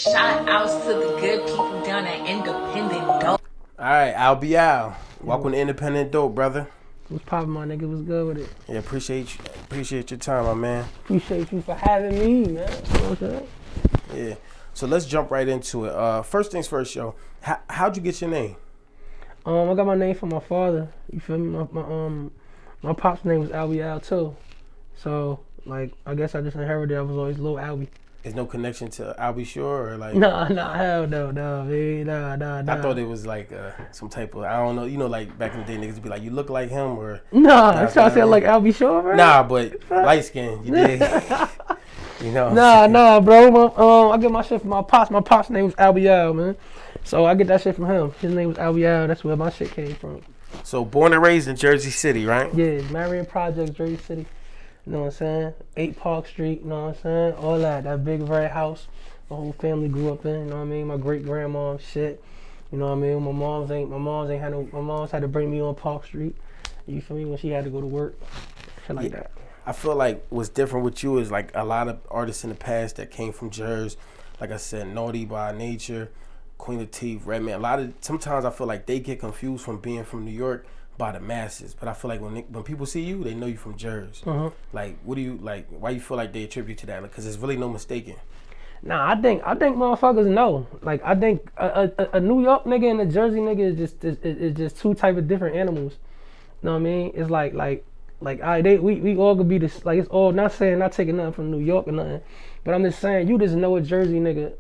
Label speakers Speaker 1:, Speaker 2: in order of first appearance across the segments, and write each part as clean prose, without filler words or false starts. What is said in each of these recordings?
Speaker 1: Shout outs to the good people down at Independent Dope.
Speaker 2: Alright, Albee. Welcome to Independent Dope, brother.
Speaker 3: What's poppin', my nigga? What's good with it?
Speaker 2: Yeah, appreciate your time, my man.
Speaker 3: Appreciate you for having me, man. You know what I'm saying?
Speaker 2: Yeah. So let's jump right into it. First things first, yo. How'd you get your name?
Speaker 3: I got my name from my father. You feel me? My pop's name was Albee too. So like, I guess I just inherited. I was always Lil Albee.
Speaker 2: There's no connection to Albee Shore or like?
Speaker 3: Nah, hell no, man. Nah.
Speaker 2: I thought it was like some type of, I don't know, like back in the day niggas be like, you look like him or?
Speaker 3: Nah, you trying to say like Albee Shore, bro?
Speaker 2: Nah, but light skin, you did. You know.
Speaker 3: Nah, bro. I get my shit from my pops. My pops' name was Albee, man. So I get that shit from him. His name was Albee. That's where my shit came from.
Speaker 2: So born and raised in Jersey City, right?
Speaker 3: Yeah, Marion Projects, Jersey City. You know what I'm saying? 8 Park Street, you know what I'm saying? All that big red house my whole family grew up in, you know what I mean? My great grandma, shit. You know what I mean? My mom's had to bring me on Park Street. You feel me? When she had to go to work. Shit like that.
Speaker 2: I feel like what's different with you is like a lot of artists in the past that came from Jersey, like I said, Naughty by Nature, Queen of Teeth, Redman. Sometimes I feel like they get confused from being from New York by the masses, but I feel like when people see you, they know you from Jersey. Like, what do you like? Why you feel like they attribute to that? Because there's really no mistaking.
Speaker 3: Nah, I think motherfuckers know. Like, I think a New York nigga and a Jersey nigga is just two type of different animals. You know what I mean? It's like we all could be this. Like, it's all not taking nothing from New York or nothing, but I'm just saying you just know a Jersey nigga.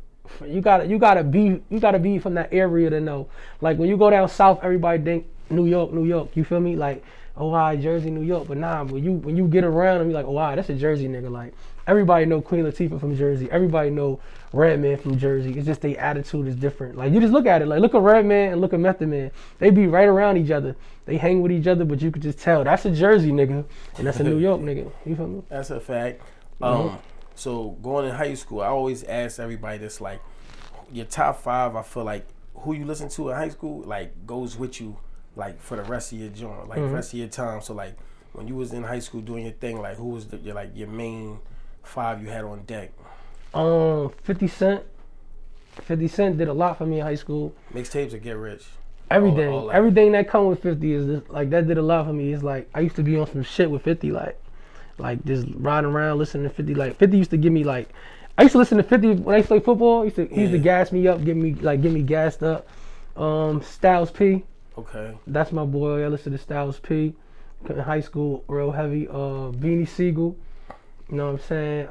Speaker 3: You gotta be from that area to know. Like, when you go down south, everybody think New York. You feel me? Like, oh, hi, Jersey, New York. But nah, when you get around and be like, oh, wow, that's a Jersey nigga. Like, everybody know Queen Latifah from Jersey. Everybody know Redman from Jersey. It's just their attitude is different. Like, you just look at it. Like, look at Redman and look at Method Man. They be right around each other. They hang with each other, but you could just tell that's a Jersey nigga and that's a New York nigga. You feel me?
Speaker 2: That's a fact. So going in high school, I always ask everybody this, like, your top 5, I feel like who you listen to in high school, like, goes with you, like, for the rest of your joint, like, rest of your time. So, like, when you was in high school doing your thing, like, who was your main 5 you had on deck?
Speaker 3: 50 Cent. 50 Cent did a lot for me in high school.
Speaker 2: Mixtapes or Get Rich?
Speaker 3: Everything that come with 50 is just, like, that did a lot for me. It's like I used to be on some shit with 50, like just riding around listening to 50. Like, 50 used to give me, like, I used to listen to 50 when I used to play football. He used to gas me up, get me gassed up. Styles P.
Speaker 2: Okay.
Speaker 3: That's my boy. I listened to Styles P in high school, real heavy. Beanie Siegel. You know what I'm saying?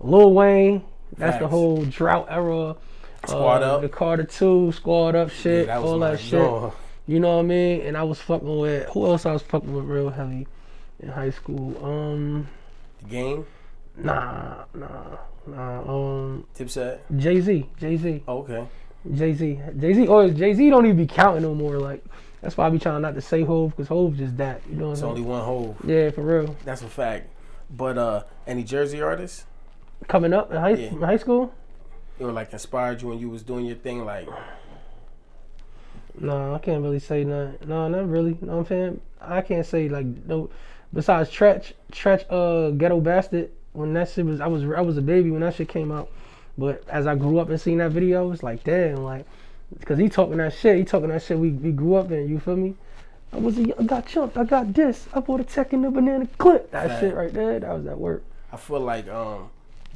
Speaker 3: Lil Wayne. That's the whole drought era.
Speaker 2: Squad Up.
Speaker 3: The Carter 2, Squad Up shit,
Speaker 2: Yeah,
Speaker 3: all that shit. You know what I mean? And I was fucking with, who else I was fucking with real heavy in high school?
Speaker 2: The Game?
Speaker 3: Nah.
Speaker 2: Tipset?
Speaker 3: Jay-Z.
Speaker 2: Oh, okay.
Speaker 3: Jay-Z don't even be counting no more. Like, that's why I be trying not to say Hov, because Hov just that. You know what I'm saying?
Speaker 2: It's only one Hov.
Speaker 3: Yeah, for real.
Speaker 2: That's a fact. But any Jersey artists?
Speaker 3: Coming up in high school?
Speaker 2: It would, like, inspired you when you was doing your thing, like?
Speaker 3: No, I can't really say nothing. No, not really. You know what I'm saying? I can't say, like, no. Besides Tretch, Ghetto Bastard. When that shit was, I was a baby when that shit came out. But as I grew up and seen that video, it's like, damn, like, because he talking that shit we grew up in, you feel me? I got chumped, I got this, I bought a tech in the banana clip. That shit right there, that was that work.
Speaker 2: I feel like,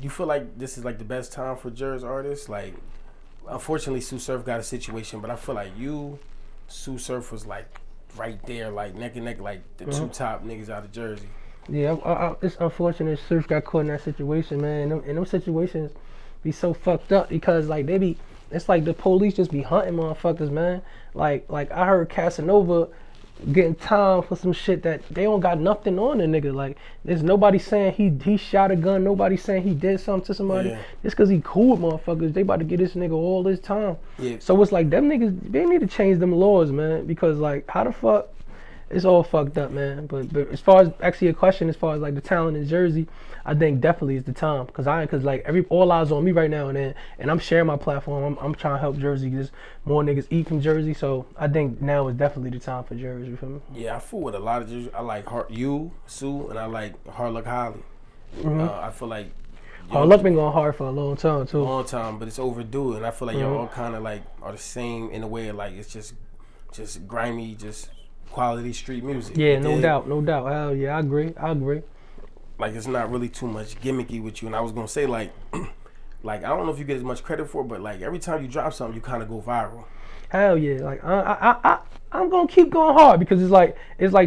Speaker 2: you feel like this is like the best time for Jersey artists? Like, unfortunately, Sue Surf got a situation, but I feel like Sue Surf was like right there, like neck and neck, like the two top niggas out of Jersey.
Speaker 3: Yeah, it's unfortunate Surf got caught in that situation, man. And them situations be so fucked up because, like, it's like the police just be hunting motherfuckers, man. Like I heard Casanova getting time for some shit that they don't got nothing on the nigga. Like, there's nobody saying he shot a gun, nobody saying he did something to somebody.
Speaker 2: Yeah.
Speaker 3: Just cause he cool with motherfuckers, they about to get this nigga all this time.
Speaker 2: Yeah.
Speaker 3: So it's like, them niggas, they need to change them laws, man, because, like, how the fuck, it's all fucked up, man. But as far as actually a question, as far as like the talent in Jersey, I think definitely is the time, cause like all eyes on me right now, and I'm sharing my platform. I'm trying to help Jersey, just more niggas eat from Jersey. So I think now is definitely the time for Jersey. You feel me?
Speaker 2: Yeah, I fool with a lot of Jersey. I like Sue, and I like Hard Luck Holly. I feel like
Speaker 3: Hard Luck been going hard for a long time too.
Speaker 2: Long time, but it's overdue, and I feel like y'all all kind of like are the same in a way. Like it's just grimy, just quality street music.
Speaker 3: Yeah, no doubt. Hell yeah, I agree.
Speaker 2: Like it's not really too much gimmicky with you. And I was gonna say like I don't know if you get as much credit for it, but like every time you drop something, you kind of go viral.
Speaker 3: Hell yeah, like I'm gonna keep going hard because it's like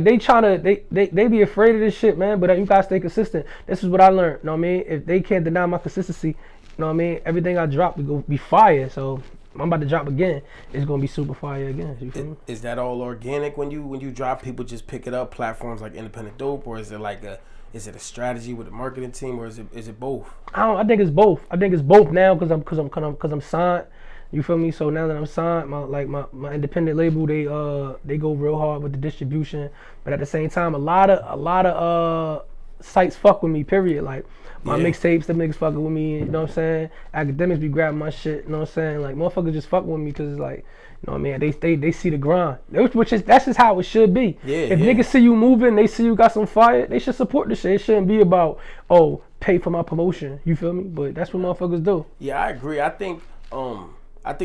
Speaker 3: they trying to they be afraid of this shit, man. But you gotta stay consistent. This is what I learned. You know what I mean? If they can't deny my consistency, you know what I mean? Everything I drop will be fire. So I'm about to drop again. It's gonna be super fire again. You feel me?
Speaker 2: Is that all organic when you drop? People just pick it up, platforms like Independent Dope, or is it like is it a strategy with the marketing team, or is it both?
Speaker 3: I think it's both. I think it's both now because I'm signed. You feel me? So now that I'm signed, my independent label, they go real hard with the distribution. But at the same time, a lot of sites fuck with me. Period. Like my mixtapes, them niggas fucking with me. You know what I'm saying? Academics be grabbing my shit. You know what I'm saying? Like motherfuckers just fucking with me because it's like, you know what I mean? They see the grind, that's just how it should be. If niggas see you moving, they see you got some fire, they should support the shit. It shouldn't be about pay for my promotion. You feel me? But that's what motherfuckers do.
Speaker 2: Yeah, I agree. I think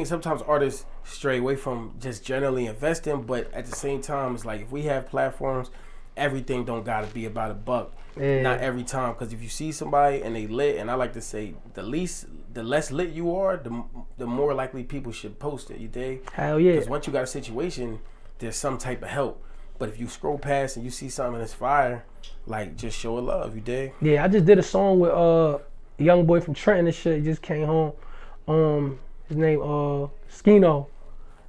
Speaker 2: sometimes artists stray away from just generally investing, but at the same time, it's like if we have platforms, everything don't gotta be about a buck. Yeah. Not every time, because if you see somebody and they lit, and I like to say the less lit you are, the more likely people should post it. You dig?
Speaker 3: Hell yeah.
Speaker 2: Because once you got a situation, there's some type of help. But if you scroll past and you see something that's fire, like just show it love. You dig?
Speaker 3: Yeah, I just did a song with a young boy from Trenton and shit. He just came home. His name Skino.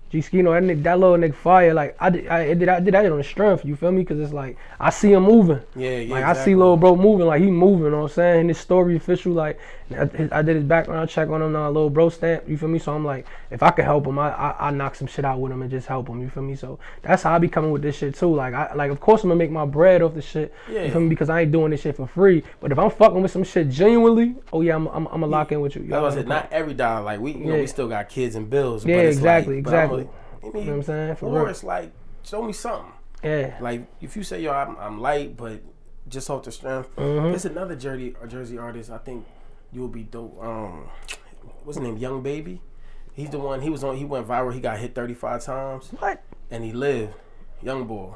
Speaker 3: G Skino, that little nigga fire. Like I did that on the strength. You feel me? Cause it's like I see him moving.
Speaker 2: Yeah.
Speaker 3: Like
Speaker 2: exactly.
Speaker 3: I see little bro moving. Like he moving. You know what I'm saying? And his story official. Like I did his background check on him. Little bro stamp. You feel me? So I'm like, if I could help him, I knock some shit out with him and just help him. You feel me? So that's how I be coming with this shit too. Like of course I'm gonna make my bread off the shit. Yeah. You feel me? Because I ain't doing this shit for free. But if I'm fucking with some shit genuinely, oh yeah, I'm gonna lock in with you.
Speaker 2: That's what I said. Not every dollar. Like we still got kids and bills.
Speaker 3: Yeah,
Speaker 2: but it's
Speaker 3: exactly.
Speaker 2: You know
Speaker 3: what I'm saying? For
Speaker 2: or
Speaker 3: real.
Speaker 2: it's like, show me something.
Speaker 3: Yeah.
Speaker 2: Like if you say, yo, I'm light, but just off the strength. There's another Jersey artist. I think you'll be dope. What's his name? Young Baby. He's the one. He went viral. He got hit 35 times.
Speaker 3: What?
Speaker 2: And he lived. Young boy.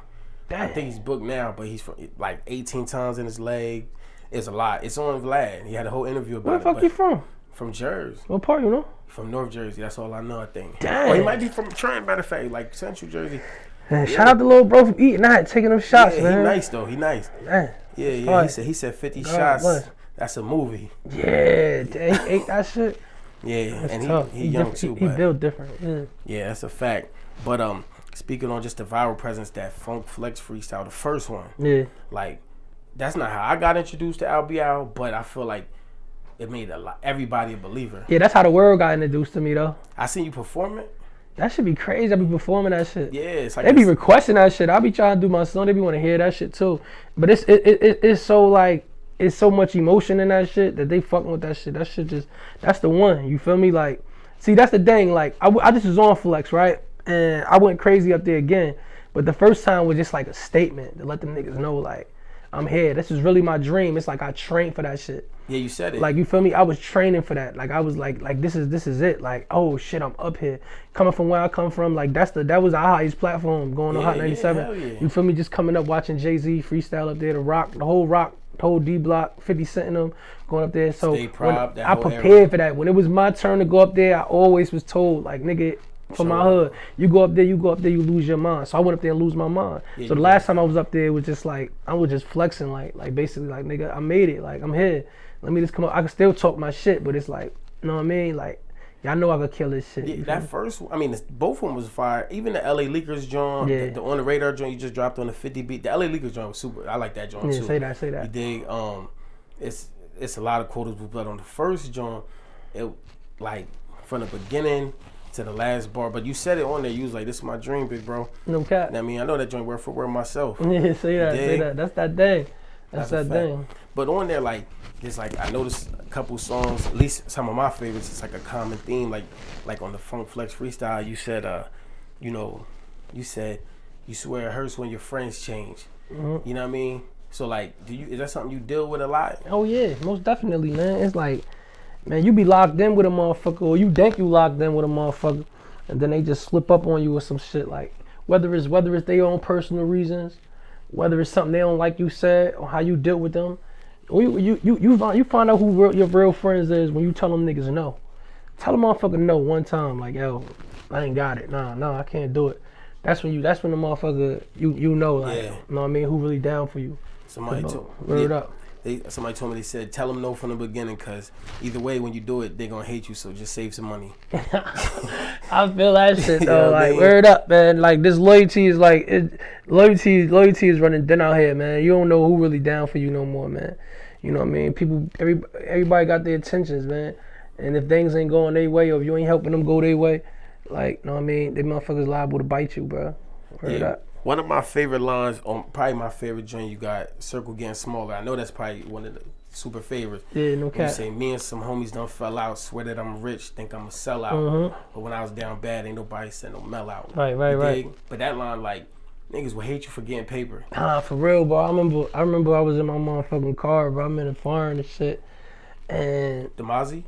Speaker 3: Damn.
Speaker 2: I think he's booked now, but he's like 18 times in his leg. It's a lot. It's on Vlad. He had a whole interview about it.
Speaker 3: Where the fuck you from?
Speaker 2: From Jersey.
Speaker 3: What part, you know?
Speaker 2: From North Jersey. That's all I know, I think.
Speaker 3: Damn.
Speaker 2: Or he might be from Trent, matter of fact, like Central Jersey.
Speaker 3: Man, shout out to little bro from Eating That, taking them shots, man.
Speaker 2: He nice though. He nice.
Speaker 3: Man.
Speaker 2: Yeah. He said 50 shots. What? That's a movie.
Speaker 3: Yeah, he ate that shit.
Speaker 2: Yeah,
Speaker 3: that's
Speaker 2: and
Speaker 3: tough.
Speaker 2: he young too.
Speaker 3: He built different.
Speaker 2: Yeah, that's a fact. But speaking on just the viral presence, that Funk Flex freestyle, the first one.
Speaker 3: Yeah.
Speaker 2: Like, that's not how I got introduced to Albee, but I feel like it made everybody a believer.
Speaker 3: Yeah, that's how the world got introduced to me though.
Speaker 2: I seen you perform it.
Speaker 3: That should be crazy. I be performing that shit.
Speaker 2: Yeah, it's like
Speaker 3: they be requesting that shit. I be trying to do my song. They be want to hear that shit too. But it's so like it's so much emotion in that shit that they fucking with that shit. That shit just that's the one. You feel me? Like, see, that's the thing. Like I just was on Flex, right? And I went crazy up there again. But the first time was just like a statement to let them niggas know like I'm here. This is really my dream. It's like I trained for that shit.
Speaker 2: Yeah, you said it.
Speaker 3: Like, you feel me? I was training for that. Like, I was like this is it. Like, oh shit, I'm up here. Coming from where I come from, like that was our highest platform going on Hot 97.
Speaker 2: Yeah.
Speaker 3: You feel me? Just coming up watching Jay-Z freestyle up there, the whole D Block, 50 Cent in them going up there. So
Speaker 2: Stay Prob,
Speaker 3: I prepared for that. When it was my turn to go up there, I always was told, like, nigga, from my hood, you go up there, you lose your mind. So I went up there and lose my mind. Yeah, so the last time I was up there, it was just like, I was just flexing, like basically like, nigga, I made it, like I'm here. Let me just come up. I can still talk my shit, but it's like, you know what I mean? Like, y'all know I could kill this shit.
Speaker 2: Yeah, that first, I mean, both of them was fire. Even the LA Leakers joint, the On the Radar joint you just dropped on the 50 beat. The LA Leakers joint was super. I like that joint too.
Speaker 3: Say that.
Speaker 2: You dig? It's a lot of quotas, but on the first joint, it like from the beginning to the last bar. But you said it on there. You was like, "This is my dream, big bro."
Speaker 3: No cap.
Speaker 2: I mean, I know that joint word for word myself.
Speaker 3: Yeah, say that. That's that thing. That's that thing.
Speaker 2: But on there, like, it's like I noticed a couple songs, at least some of my favorites. It's like a common theme, like on the Funk Flex freestyle. You said, you said you swear it hurts when your friends change. Mm-hmm. You know what I mean? So like, is that something you deal with a lot?
Speaker 3: Oh yeah, most definitely, man. It's like, man, you be locked in with a motherfucker, or you think you locked in with a motherfucker, and then they just slip up on you with some shit, like whether it's their own personal reasons, whether it's something they don't like you said, or how you dealt with them, or you find out who your real friends is when you tell them niggas no. Tell a motherfucker no one time, like, yo, I ain't got it. Nah, I can't do it. That's when the motherfucker you know, like, you know what I mean, who really down for you.
Speaker 2: Somebody told me, they said, tell them no from the beginning, because either way, when you do it, they're going to hate you, so just save some money.
Speaker 3: I feel that shit, though. Like, word up, man. Like, this loyalty is like, loyalty is running thin out here, man. You don't know who really down for you no more, man. You know what I mean? Everybody got their intentions, man. And if things ain't going their way, or if you ain't helping them go their way, like, you know what I mean? They motherfuckers liable to bite you, bro. Word up.
Speaker 2: One of my favorite lines, probably my favorite joint, you got Circle Getting Smaller. I know that's probably one of the super favorites.
Speaker 3: Yeah, no cap.
Speaker 2: You say, me and some homies done fell out, swear that I'm rich, think I'm a sellout. But when I was down bad, ain't nobody said no mel out.
Speaker 3: Right.
Speaker 2: But that line, like, niggas will hate you for getting paper.
Speaker 3: For real, bro. I remember I was in my motherfucking car, bro. I'm in the foreign and shit. And
Speaker 2: Demazi?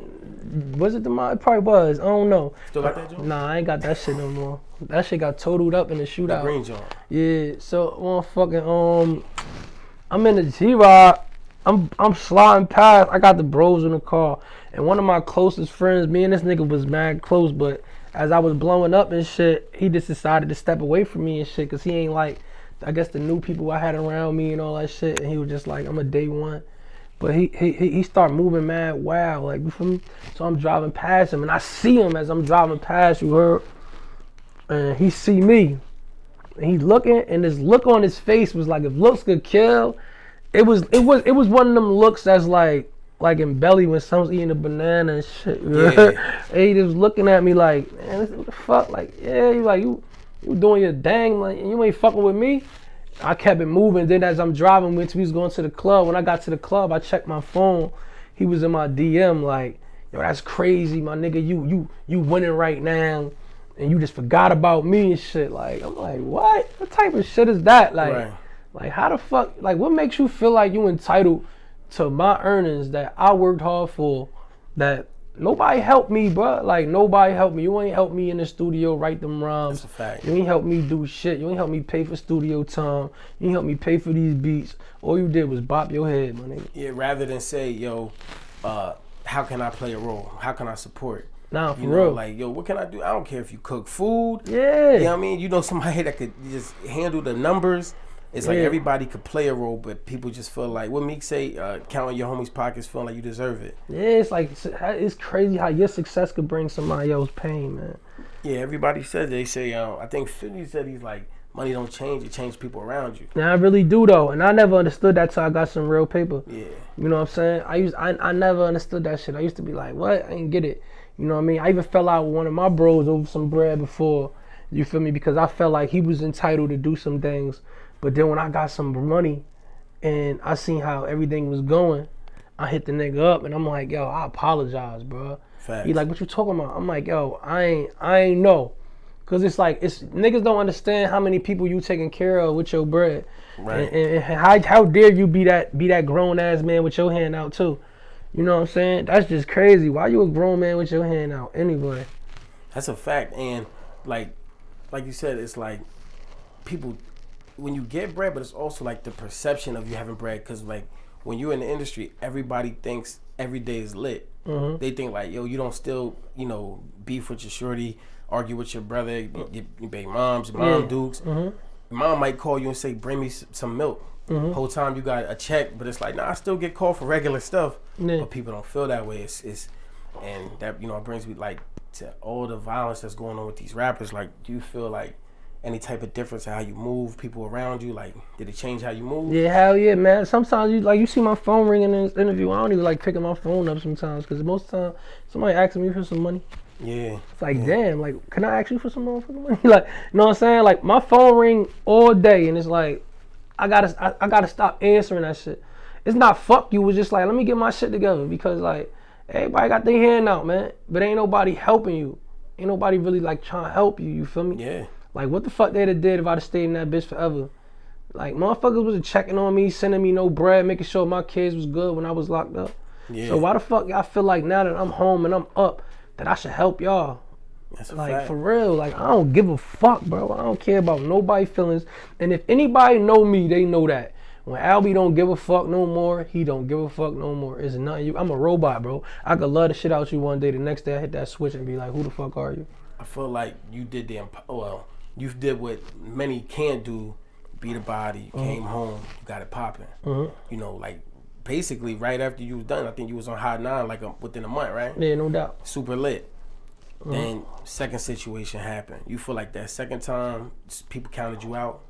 Speaker 3: Was it Demazi? It probably was. I don't know.
Speaker 2: Still got that joint?
Speaker 3: Nah, I ain't got that shit no more. That shit got totaled up in the shootout.
Speaker 2: The green joint.
Speaker 3: Yeah. So motherfucking I'm in the G-Rod. I'm sliding past. I got the bros in the car, and one of my closest friends, me and this nigga was mad close, but as I was blowing up and shit, he just decided to step away from me and shit, cause he ain't like, I guess, the new people I had around me and all that shit, and he was just like, I'm a day one. But he started moving mad wild, like, you feel me? So I'm driving past him, and I see him as I'm driving past, you heard? And he see me. And he's looking, and this look on his face was like, if looks could kill, it was one of them looks that's like in belly when someone's eating a banana and shit. Yeah. And he just looking at me like, man, what the fuck? Like, yeah, you doing your dang, like, you ain't fucking with me. I kept it moving. Then as I'm driving, we was going to the club. When I got to the club, I checked my phone. He was in my DM like, yo, that's crazy, my nigga. You winning right now, and you just forgot about me and shit. Like, I'm like, what? What type of shit is that? Like, Like, how the fuck? Like, what makes you feel like you entitled to my earnings that I worked hard for? That nobody helped me, bro. Like, nobody helped me. You ain't helped me in the studio write them rhymes.
Speaker 2: That's a fact.
Speaker 3: You ain't helped me do shit. You ain't helped me pay for studio time. You ain't helped me pay for these beats. All you did was bop your head, my nigga.
Speaker 2: Yeah, rather than say, yo, how can I play a role? How can I support?
Speaker 3: Nah, for
Speaker 2: you know,
Speaker 3: real.
Speaker 2: Like, yo, what can I do? I don't care if you cook food.
Speaker 3: Yeah.
Speaker 2: You know what I mean? You know somebody that could just handle the numbers. It's like everybody could play a role, but people just feel like, what Meek say, counting your homies' pockets, feeling like you deserve it.
Speaker 3: Yeah, it's like, it's crazy how your success could bring somebody else pain, man.
Speaker 2: Yeah, everybody says, they say, I think 50 said he's like, money don't change, it changes people around you.
Speaker 3: Now I really do though, and I never understood that till I got some real paper.
Speaker 2: Yeah.
Speaker 3: You know what I'm saying? I never understood that shit. I used to be like, what? I didn't get it. You know what I mean? I even fell out with one of my bros over some bread before, you feel me? Because I felt like he was entitled to do some things. But then when I got some money and I seen how everything was going, I hit the nigga up and I'm like, yo, I apologize, bro.
Speaker 2: Facts.
Speaker 3: He like, what you talking about? I'm like, yo, I ain't know. Cause it's like, niggas don't understand how many people you taking care of with your bread.
Speaker 2: Right.
Speaker 3: And how dare you be that grown ass man with your hand out too. You know what I'm saying? That's just crazy. Why you a grown man with your hand out anyway?
Speaker 2: That's a fact. And like you said, it's like people, when you get bread, but it's also like the perception of you having bread. Cause like when you're in the industry, everybody thinks every day is lit. Mm-hmm. They think like, yo, you don't still, beef with your shorty, argue with your brother, your baby moms, your mom dukes. Mm-hmm. Mom might call you and say, bring me some milk. Mm-hmm. Whole time you got a check, but it's like, nah, I still get called for regular stuff. Yeah. But people don't feel that way. And that, it brings me like to all the violence that's going on with these rappers. Like, do you feel like any type of difference in how you move, people around you? Like, did it change how you move?
Speaker 3: Yeah, hell yeah, man. Sometimes you see my phone ringing in this interview. I don't even like picking my phone up sometimes, because most of the time somebody asking me for some money.
Speaker 2: Yeah.
Speaker 3: It's like, damn, like, can I ask you for some motherfucking money? Like, you know what I'm saying? Like, my phone ring all day, and it's like, I gotta stop answering that shit. It's not fuck you, it's just like, let me get my shit together, because like, everybody got their hand out, man, but ain't nobody helping you. Ain't nobody really like trying to help you, you feel me?
Speaker 2: Yeah.
Speaker 3: Like, what the fuck they'd have did if I'd have stayed in that bitch forever? Like, motherfuckers wasn't checking on me, sending me no bread, making sure my kids was good when I was locked up.
Speaker 2: Yeah.
Speaker 3: So why the fuck y'all feel like now that I'm home and I'm up that I should help y'all?
Speaker 2: That's a
Speaker 3: Like,
Speaker 2: fact.
Speaker 3: for real, like, I don't give a fuck, bro. I don't care about nobody's feelings. And if anybody know me, they know that. When Albee don't give a fuck no more, he don't give a fuck no more. It's nothing you. I'm a robot, bro. I could love the shit out you one day. The next day I hit that switch and be like, who the fuck are you?
Speaker 2: I feel like you did you did what many can't do. Beat a body, came home, got it popping. You know, like basically right after you was done, I think you was on Hot 9 like within a month, right?
Speaker 3: Yeah, no doubt.
Speaker 2: Super lit. Then second situation happened. You feel like that second time people counted you out?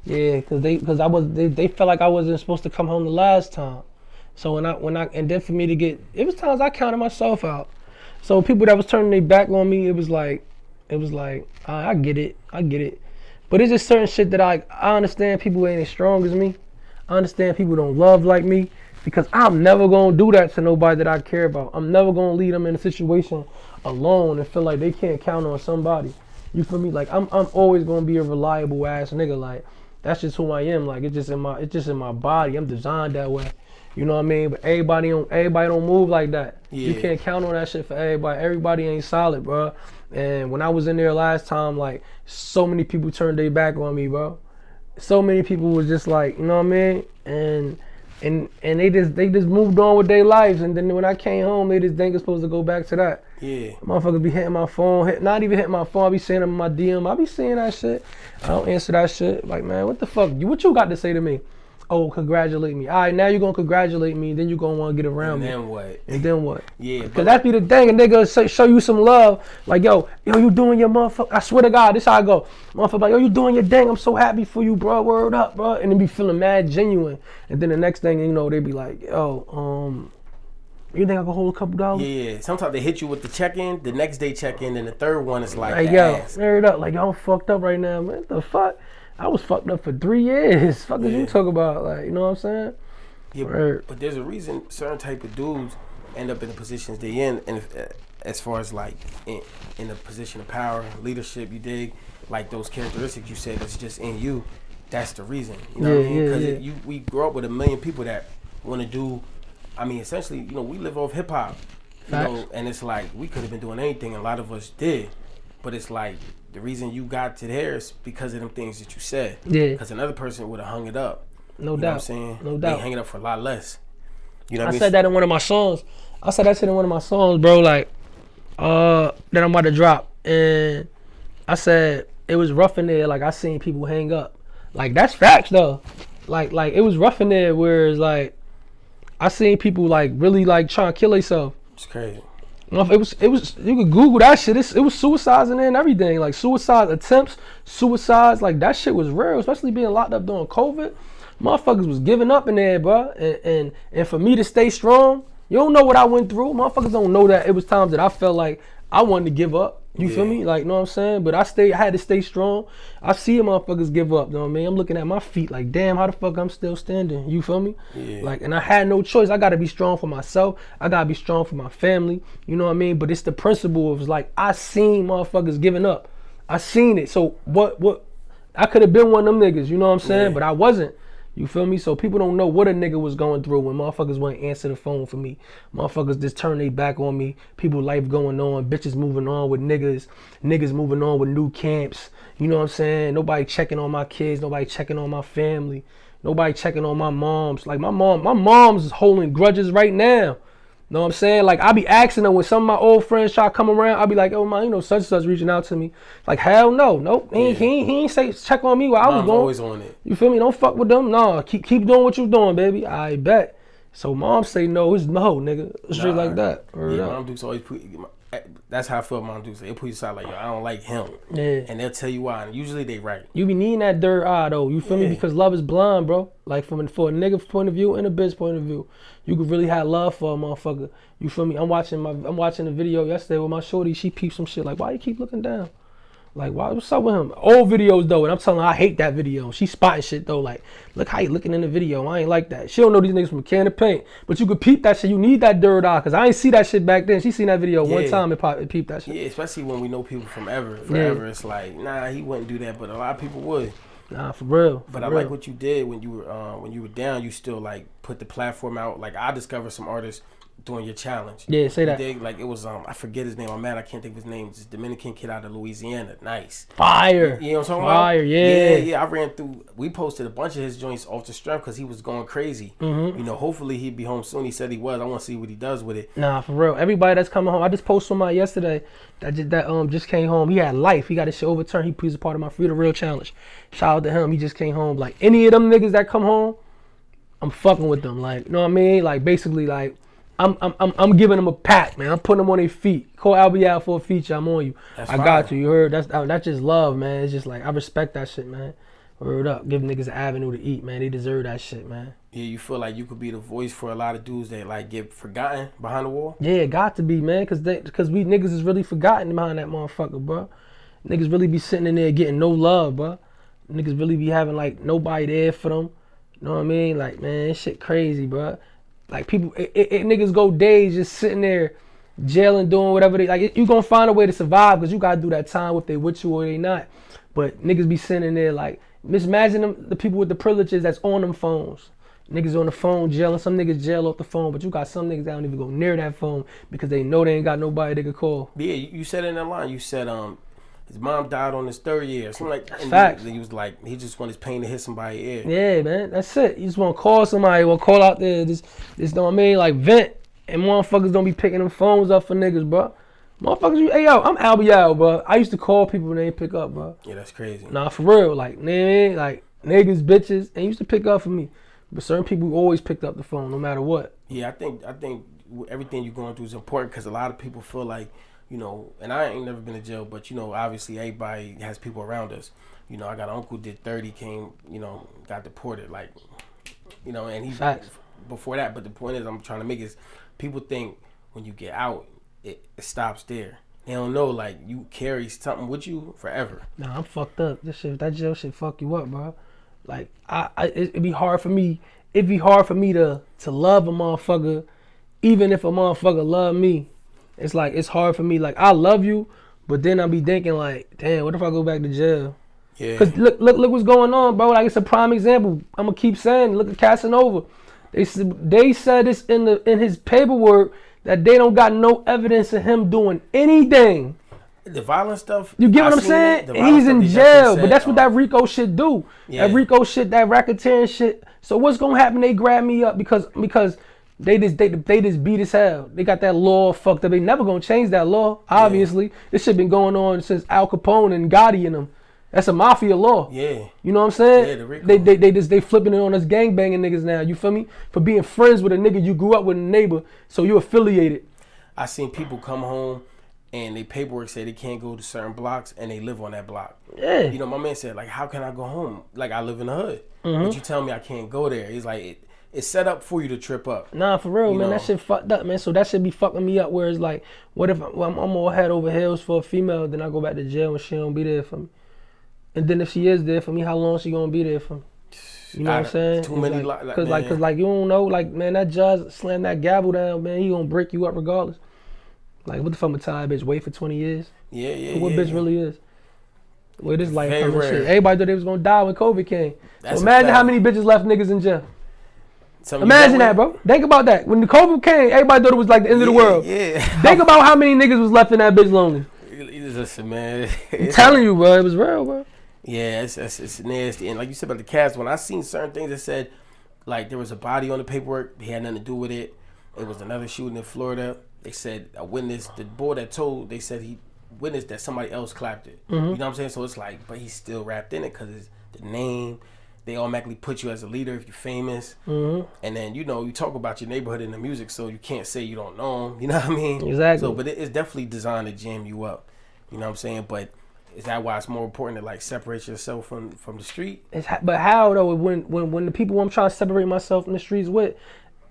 Speaker 3: Yeah, they felt like I wasn't supposed to come home the last time. So and then for me to get, it was times I counted myself out. So people that was turning their back on me, it was like, I get it. But it's just certain shit that I understand people ain't as strong as me. I understand people don't love like me because I'm never gonna do that to nobody that I care about. I'm never gonna leave them in a situation alone and feel like they can't count on somebody. You feel me? Like I'm always gonna be a reliable ass nigga. Like that's just who I am. Like it's just in my body. I'm designed that way. You know what I mean? But everybody don't move like that.
Speaker 2: Yeah.
Speaker 3: You can't count on that shit for everybody. Everybody ain't solid, bro. And when I was in there last time, like so many people turned their back on me, bro. So many people was just like, you know what I mean? And they just moved on with their lives. And then when I came home, they just think it's supposed to go back to that.
Speaker 2: Yeah.
Speaker 3: Motherfuckers be hitting my phone, not even hitting my phone. I be seeing them in my DM. I be seeing that shit. I don't answer that shit. Like, man, what the fuck? What you got to say to me? Oh, congratulate me. All right, now you're going to congratulate me. Then you're going to want to get around me. And then what?
Speaker 2: Yeah.
Speaker 3: Because that be the thing. A nigga show you some love. Like, yo, you doing your motherfucker. I swear to God, this how I go. Motherfucker, like, yo, you doing your thing. I'm so happy for you, bro. Word up, bro. And then be feeling mad genuine. And then the next thing, you know, they be like, yo, you think I can hold a couple dollars?
Speaker 2: Yeah. Sometimes they hit you with the check-in, the next day check-in, and the third one is like,
Speaker 3: hey, yo, word up. Like, yo, I'm fucked up right now, man. What the fuck? I was fucked up for 3 years. Fuck is you talk about? Like, you know what I'm saying?
Speaker 2: Yeah, but there's a reason certain type of dudes end up in the positions they in, and as far as like in a position of power, leadership, you dig, like those characteristics you said that's just in you. That's the reason. You know what I mean? Because we grow up with a million people that want to do. I mean, essentially, you know, we live off hip hop. You know, and it's like we could have been doing anything, and a lot of us did. But it's like the reason you got to there is because of them things that you said. Yeah. Because another person would have hung it up.
Speaker 3: No doubt.
Speaker 2: You know what I'm saying?
Speaker 3: No doubt.
Speaker 2: They hang it up for a lot less. You know what I mean?
Speaker 3: I said that in one of my songs. I said that shit in one of my songs, bro. Like, that I'm about to drop. And I said it was rough in there. Like, I seen people hang up. Like, that's facts, though. Like it was rough in there where it's like, I seen people, like, really, like, trying to kill themselves.
Speaker 2: It's crazy.
Speaker 3: It was. You could Google that shit. It was suicides in there and everything. Like suicide attempts, suicides. Like that shit was real. Especially being locked up during COVID. Motherfuckers was giving up in there, bro. And for me to stay strong, you don't know what I went through. Motherfuckers don't know that it was times that I felt like I wanted to give up. You feel me? Like, know what I'm saying? But I had to stay strong. I see motherfuckers give up, you know what I mean? I'm looking at my feet like, damn, how the fuck I'm still standing? You feel me?
Speaker 2: Yeah.
Speaker 3: Like, and I had no choice. I gotta be strong for myself. I gotta be strong for my family. You know what I mean? But it's the principle of like, I seen motherfuckers giving up. I seen it. So what I could have been one of them niggas, you know what I'm saying? But I wasn't. You feel me? So people don't know what a nigga was going through when motherfuckers wouldn't answer the phone for me. Motherfuckers just turn their back on me. People life going on. Bitches moving on with niggas. Niggas moving on with new camps. You know what I'm saying? Nobody checking on my kids. Nobody checking on my family. Nobody checking on my moms. Like my mom's is holding grudges right now. Know what I'm saying? Like, I be asking them when some of my old friends try to come around, I be like, oh, man, you know, such and such reaching out to me. Like, hell no. Nope. He ain't say check on me while I was going.
Speaker 2: Always on it.
Speaker 3: You feel me? Don't fuck with them. No, keep doing what you doing, baby. I bet. So mom say no, it's no, nigga. Straight like that.
Speaker 2: Yeah, Mom Dukes always put, that's how I feel Mom Dukes. They put you aside like, yo, I don't like him. Yeah. And they'll tell you why. And usually they right.
Speaker 3: You be needing that third eye, though. You feel me? Because love is blind, bro. Like, for a nigga point of view and a bitch point of view. You could really have love for a motherfucker. You feel me? I'm watching the video yesterday with my shorty. She peeped some shit. Like, why you keep looking down? Like, what's up with him? Old videos, though, and I'm telling her I hate that video. She spotting shit, though. Like, look how you looking in the video. I ain't like that. She don't know these niggas from a can of paint. But you could peep that shit. You need that third eye, because I ain't see that shit back then. She seen that video one time and peeped that shit.
Speaker 2: Yeah, especially when we know people from forever. It's like, nah, he wouldn't do that, but a lot of people would.
Speaker 3: Nah, for real.
Speaker 2: But I like what you did when you were down. You still like put the platform out. Like I discovered some artists doing your challenge.
Speaker 3: Yeah, say that.
Speaker 2: Like it was I forget his name. I'm mad I can't think of his name. It's this Dominican kid out of Louisiana. Nice.
Speaker 3: Fire.
Speaker 2: You know what I'm talking
Speaker 3: Fire,
Speaker 2: about?
Speaker 3: yeah.
Speaker 2: Yeah. I ran through. We posted a bunch of his joints off the strength because he was going crazy. You know, hopefully he'd be home soon. He said he was. I want to see what he does with it.
Speaker 3: Nah, for real. Everybody that's coming home. I just posted somebody yesterday that just came home. He had life. He got his shit overturned. He's a part of my Free the Real challenge. Shout out to him. He just came home. Like any of them niggas that come home, I'm fucking with them. Like, you know what I mean? Like basically like I'm giving them a pat, man. I'm putting them on their feet. Call Albee out for a feature. I'm on you.
Speaker 2: That's
Speaker 3: I
Speaker 2: fine.
Speaker 3: got you. You heard? That's just love, man. It's just like I respect that shit, man. Word up. Give niggas an avenue to eat, man. They deserve that shit, man.
Speaker 2: Yeah, you feel like you could be the voice for a lot of dudes that like get forgotten behind the wall?
Speaker 3: Yeah, it got to be, man. Cause we niggas is really forgotten behind that motherfucker, bro. Niggas really be sitting in there getting no love, bro. Niggas really be having like nobody there for them. You know what I mean? Like, man, this shit crazy, bro. Like people, niggas go days just sitting there, jailing, doing whatever they like. You gonna find a way to survive because you gotta do that time if they with you or they not. But niggas be sitting there like, just imagine them, the people with the privileges that's on them phones. Niggas on the phone jailing. Some niggas jail off the phone, but you got some niggas that don't even go near that phone because they know they ain't got nobody they could call.
Speaker 2: Yeah, you said in that line. You said his mom died on his 3rd year. Something like that.
Speaker 3: Facts.
Speaker 2: He was like, he just want his pain to hit somebody's ear.
Speaker 3: Yeah, man, that's it. You just want to call somebody or call out there. This know what I mean? Like vent. And motherfuckers don't be picking them phones up for niggas, bro. Motherfuckers, hey yo, I'm Albee out, bro. I used to call people when they ain't pick up, bro.
Speaker 2: Yeah, that's crazy.
Speaker 3: Nah, for real. Like, man, like niggas, bitches, and used to pick up for me. But certain people always picked up the phone, no matter what.
Speaker 2: Yeah, I think everything you're going through is important because a lot of people feel like, you know, and I ain't never been to jail, but you know, obviously everybody has people around us. You know, I got an uncle did 30, came, you know, got deported, like, you know, and he before that. But the point is, I'm trying to make is, people think when you get out, it stops there. They don't know like you carry something with you forever.
Speaker 3: Nah, I'm fucked up. That jail shit fuck you up, bro. Like it'd be hard for me. It'd be hard for me to love a motherfucker, even if a motherfucker love me. It's like it's hard for me. Like I love you, but then I'll be thinking like, damn, what if I go back to jail?
Speaker 2: Yeah.
Speaker 3: Cause look what's going on, bro. Like it's a prime example. I'm gonna keep saying, look at Casanova. They said this in his paperwork that they don't got no evidence of him doing anything.
Speaker 2: The violent stuff.
Speaker 3: You get what I'm saying? He's in jail, but that's what that RICO shit do. Yeah. That RICO shit, that racketeering shit. So what's gonna happen? They grab me up because they just beat as hell. They got that law fucked up. They never gonna change that law. Obviously, this shit been going on since Al Capone and Gotti and them. That's a mafia law. Yeah. You know what I'm saying? Yeah, the RICO. They flipping it on us gangbanging niggas now. You feel me? For being friends with a nigga you grew up with, a neighbor, so you affiliated.
Speaker 2: I seen people come home and they paperwork say they can't go to certain blocks and they live on that block. Yeah. You know, my man said, like, how can I go home? Like, I live in the hood. But you tell me I can't go there. He's like, it's set up for you to trip up. Nah,
Speaker 3: for real, man. That shit fucked up, man. So that shit be fucking me up where it's like, what if I'm all head over heels for a female, then I go back to jail and she don't be there for me? And then if she is there for me, how long she gonna be there for me? You know what I'm saying? Too many, cause you don't know, like, man, that judge slam that gavel down, man, he gonna break you up regardless. Like, what the fuck, I'm tired bitch wait for 20 years? Yeah. What bitch really is? Where this life coming shit. Everybody thought they was gonna die when COVID came. So imagine how many bitches left niggas in jail. Imagine that, bro. Think about that. When the COVID came, everybody thought it was like the end of the world. Yeah. Think about how many niggas was left in that bitch lonely.
Speaker 2: Listen, man.
Speaker 3: I'm telling you, bro, it was real, bro.
Speaker 2: Yeah, it's nasty. And like you said about the cast, when I seen certain things that said, like, there was a body on the paperwork, he had nothing to do with it. It was another shooting in Florida. They said a witness, the boy that told, they said he witnessed that somebody else clapped it. You know what I'm saying? So it's like, but he's still wrapped in it because it's the name. They automatically put you as a leader if you're famous. And then, you know, you talk about your neighborhood in the music, so you can't say you don't know them. You know what I mean?
Speaker 3: Exactly.
Speaker 2: So, but it's definitely designed to jam you up. You know what I'm saying? But is that why it's more important to like separate yourself from the street?
Speaker 3: But how though? When the people I'm trying to separate myself from the streets with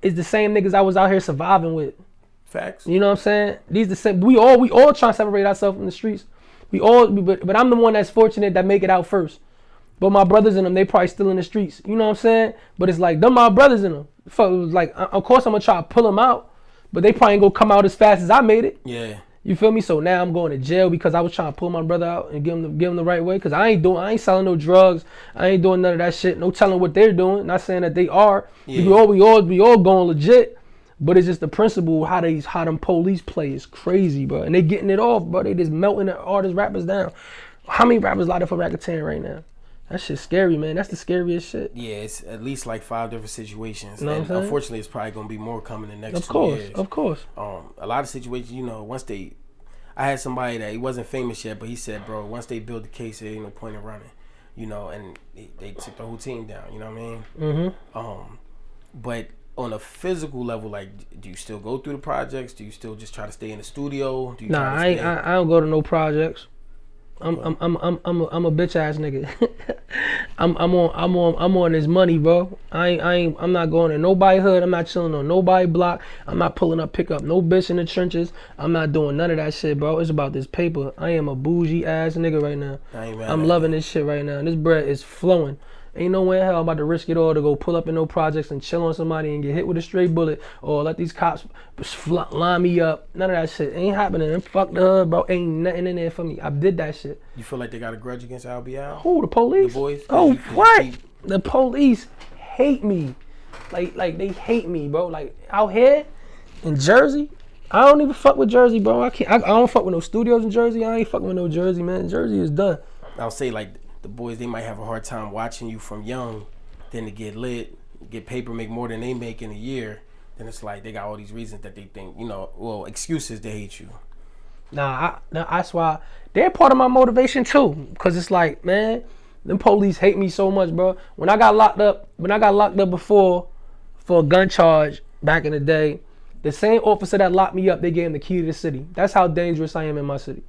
Speaker 3: is the same niggas I was out here surviving with.
Speaker 2: Facts.
Speaker 3: You know what I'm saying? These the same. We all trying to separate ourselves from the streets. But I'm the one that's fortunate that make it out first. But my brothers in them, they probably still in the streets. You know what I'm saying? But it's like them my brothers in them. Fuck, like of course I'm gonna try to pull them out, but they probably ain't gonna come out as fast as I made it.
Speaker 2: Yeah.
Speaker 3: You feel me? So now I'm going to jail because I was trying to pull my brother out and give him the right way. Because I ain't selling no drugs. I ain't doing none of that shit. No telling what they're doing. Not saying that they are.
Speaker 2: Yeah.
Speaker 3: We all going legit. But it's just the principle how them police play is crazy, bro. And they getting it off, bro. They just melting the artists, rappers down. How many rappers locked up for racketeering right now? That shit's scary, man. That's the scariest shit.
Speaker 2: Yeah, it's at least like 5 different situations.
Speaker 3: You know what I'm saying?
Speaker 2: Unfortunately, it's probably gonna be more coming in the next 2 years.
Speaker 3: Of course.
Speaker 2: A lot of situations, I had somebody that he wasn't famous yet, but he said, bro, once they build the case, there ain't no point in running, and they took the whole team down. You know what I mean?
Speaker 3: Mm-hmm.
Speaker 2: But on a physical level, like, do you still go through the projects? Do you still just try to stay in the studio?
Speaker 3: I don't go to no projects. I'm a bitch ass nigga. I'm on this money, bro. I'm not going to nobody hood. I'm not chilling on nobody block. I'm not pick up no bitch in the trenches. I'm not doing none of that shit, bro. It's about this paper. I am a bougie ass nigga right now. I'm loving this shit right now. This bread is flowing. Ain't no way in hell I'm about to risk it all to go pull up in no projects and chill on somebody and get hit with a stray bullet or let these cops line me up. None of that shit ain't happening. Fuck the hood, bro. Ain't nothing in there for me. I did that shit.
Speaker 2: You feel like they got a grudge against Albee?
Speaker 3: Who, the police?
Speaker 2: The boys?
Speaker 3: Oh, what? The police hate me. Like they hate me, bro. Like out here in Jersey, I don't even fuck with Jersey, bro. I don't fuck with no studios in Jersey. I ain't fucking with no Jersey, man. Jersey is done.
Speaker 2: I'll say like the boys, they might have a hard time watching you from young, then to get lit, get paper, make more than they make in a year. Then it's like they got all these reasons that they think, excuses to hate you.
Speaker 3: That's why they're part of my motivation too. Cause it's like, man, them police hate me so much, bro. When I got locked up before for a gun charge back in the day, the same officer that locked me up, they gave him the key to the city. That's how dangerous I am in my city.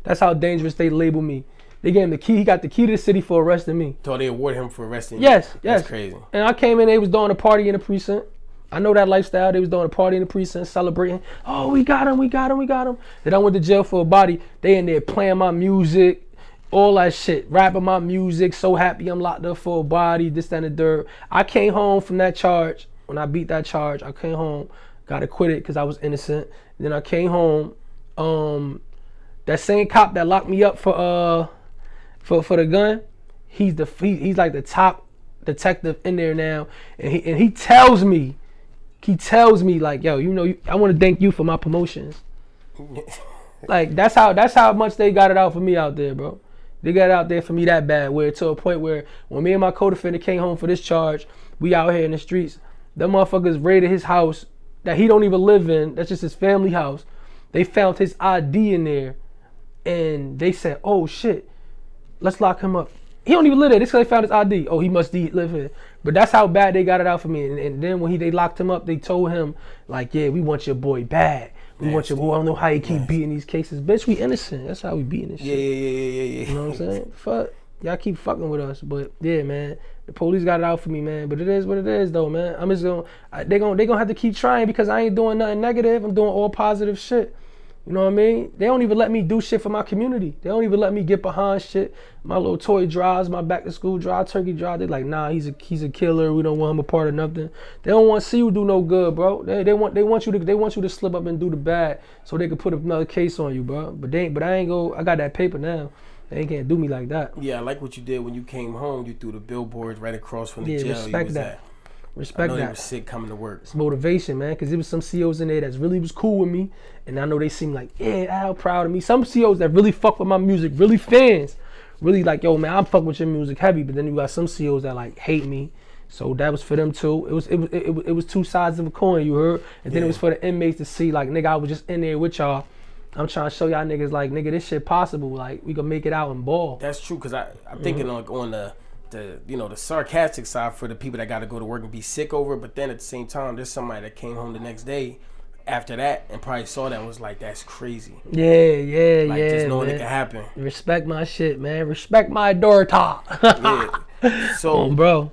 Speaker 3: That's how dangerous they label me. They gave him the key. He got the key to the city for arresting me.
Speaker 2: So they award him for arresting you?
Speaker 3: Yes.
Speaker 2: That's crazy.
Speaker 3: And I came in, they was doing a party in the precinct. I know that lifestyle. They was doing a party in the precinct, celebrating. Oh, we got him. Then I went to jail for a body. They in there playing my music, all that shit, rapping my music. So happy I'm locked up for a body, this, that, and the third. I came home from that charge. When I beat that charge, I came home, got acquitted because I was innocent. Then I came home. That same cop that locked me up for the gun, he's like the top detective in there now, and he tells me like, yo, I want to thank you for my promotions. Like that's how much they got it out for me out there, bro. They got it out there for me that bad, where to a point where when me and my co-defendant came home for this charge, we out here in the streets, them motherfuckers raided his house that he don't even live in. That's just his family house. They found his ID in there, and they said, oh shit, let's lock him up. He don't even live there. This guy found his ID. Oh, he must live here. But that's how bad they got it out for me. And then when they locked him up, they told him, like, yeah, we want your boy bad. We want your boy. I don't know how you keep beating these cases. Bitch, we innocent. That's how we beating this shit.
Speaker 2: Yeah.
Speaker 3: You know what I'm saying? Fuck. Y'all keep fucking with us. But yeah, man. The police got it out for me, man. But it is what it is, though, man. I'm just they gonna have to keep trying because I ain't doing nothing negative. I'm doing all positive shit. You know what I mean? They don't even let me do shit for my community. They don't even let me get behind shit. My little toy drives, my back to school drive, turkey drive. They're like, nah, he's a killer. We don't want him a part of nothing. They don't want to see you do no good, bro. They want you to slip up and do the bad so they can put another case on you, bro. But I ain't go. I got that paper now. They can't do me like that.
Speaker 2: Yeah, I like what you did when you came home. You threw the billboards right across from the jail.
Speaker 3: Respect that. Respect
Speaker 2: I know
Speaker 3: that.
Speaker 2: you was sick coming to work.
Speaker 3: It's motivation, man, because there was some COs in there that really was cool with me, and I know they seem like, yeah, Al, proud of me. Some COs that really fuck with my music, really fans, really like, yo, man, I'm fucking with your music heavy. But then you got some COs that like hate me, so that was for them too. It was two sides of a coin, you heard. And then it was for the inmates to see, like, nigga, I was just in there with y'all. I'm trying to show y'all niggas, like, nigga, this shit possible. Like, we can make it out and ball.
Speaker 2: That's true, because I'm thinking like on the sarcastic side for the people that got to go to work and be sick over it, but then at the same time, there's somebody that came home the next day after that and probably saw that and was like, that's crazy.
Speaker 3: Yeah,
Speaker 2: like, just knowing man. It can happen.
Speaker 3: Respect my shit, man. Respect my daughter.
Speaker 2: Yeah. So,
Speaker 3: bro,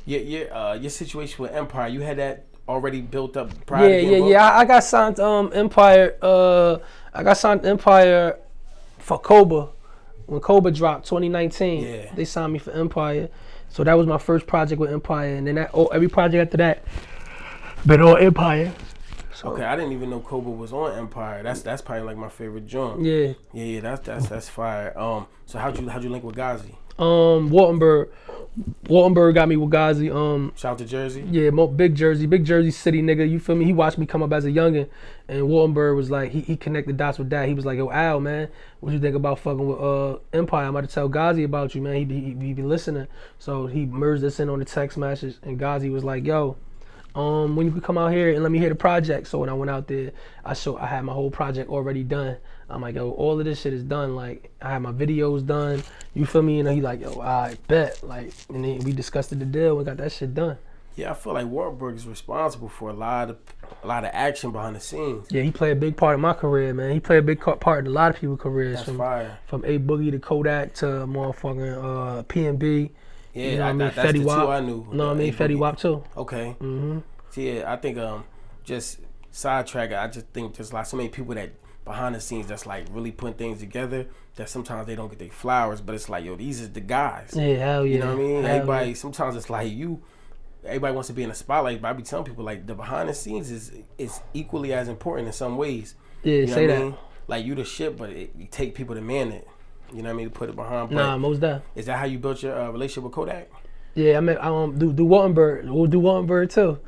Speaker 2: your situation with Empire, you had that already built up prior to
Speaker 3: Yeah. I got signed Empire. I got signed Empire for Cobra. When Cobra dropped 2019, they signed me for Empire. So that was my first project with Empire. And then every project after that been on Empire. So,
Speaker 2: okay, I didn't even know Cobra was on Empire. That's probably like my favorite joint.
Speaker 3: Yeah.
Speaker 2: Yeah, that's fire. So how'd you link with Ghazi?
Speaker 3: Waltenberg got me with Ghazi.
Speaker 2: Shout out to Jersey.
Speaker 3: Yeah, big Jersey city nigga. You feel me? He watched me come up as a youngin', and Waltenberg was like, he connected dots with that. He was like, yo, Al, man, what you think about fucking with Empire? I'm about to tell Ghazi about you, man. He be listening. So he merged us in on the text messages, and Ghazi was like, yo, when you could come out here and let me hear the project. So when I went out there, I had my whole project already done. I'm like, yo, all of this shit is done. Like, I had my videos done. You feel me? And he like, yo, I bet. Like, and then we discussed the deal and got that shit done.
Speaker 2: Yeah, I feel like Warburg is responsible for a lot of action behind the scenes.
Speaker 3: Yeah, he played a big part in my career, man. He played a big part in a lot of people's careers.
Speaker 2: That's fire.
Speaker 3: From A Boogie to Kodak to motherfucking P&B.
Speaker 2: Yeah,
Speaker 3: you know what I mean?
Speaker 2: that's the two I knew.
Speaker 3: You know what I mean? Fetty Wap too.
Speaker 2: Okay.
Speaker 3: Mm-hmm.
Speaker 2: So yeah, I think just sidetrack. I just think there's like so many people that behind the scenes that's like really putting things together that sometimes they don't get their flowers, but it's like, yo, these are the guys.
Speaker 3: Yeah, hell yeah.
Speaker 2: You know what I mean?
Speaker 3: Hell
Speaker 2: Everybody,
Speaker 3: yeah.
Speaker 2: sometimes it's like everybody wants to be in the spotlight, but I be telling people like the behind the scenes is equally as important in some ways.
Speaker 3: Yeah,
Speaker 2: you know
Speaker 3: say
Speaker 2: what I
Speaker 3: that.
Speaker 2: mean? Like you the shit, but you take people to man it. You know what I mean? To put it behind. But
Speaker 3: Nah, most definitely.
Speaker 2: is that how you built your relationship with Kodak?
Speaker 3: Yeah, I mean, do Waltenberg. We'll do Waltenberg too.